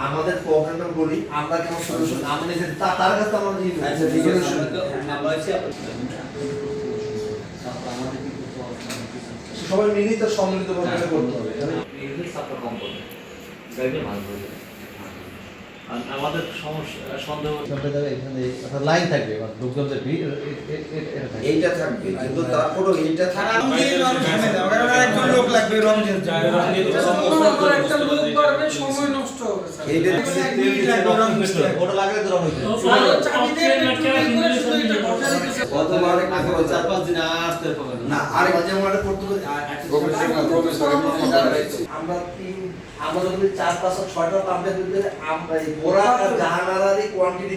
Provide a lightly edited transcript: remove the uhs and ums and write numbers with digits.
আমাদের প্রবলেমটা বলি আমরা কেমন সলিউশন আমাদের তার কাছে আমরা দিয়ে দেব। আচ্ছা ঠিক আছে সবাই মিলে তো সম্মিলিতভাবে করতে হবে এই সাপোর্ট কম করবে গাইডে ভালো হবে। আর আমাদের সমস্যা সন্দেহ এখানে একটা লাইন থাকবে মানে লোকজন যে এইটা থাকবে কিন্তু তারপরেও এইটা থাকবে একজন লোক লাগবে রমজান একটা লোক পারবে সময় নষ্ট হবে স্যার এইটা ওটা লাগলে তো রং হইছে কতবার করে 4-5 দিন আসতে হবে না আরেক যেমন একটা করতে পারি আমরা আমরা যদি 4-5-6টা পাম্পের ভিতরে আমরা এই বোরা আর জাহানারারই কোয়ান্টিটি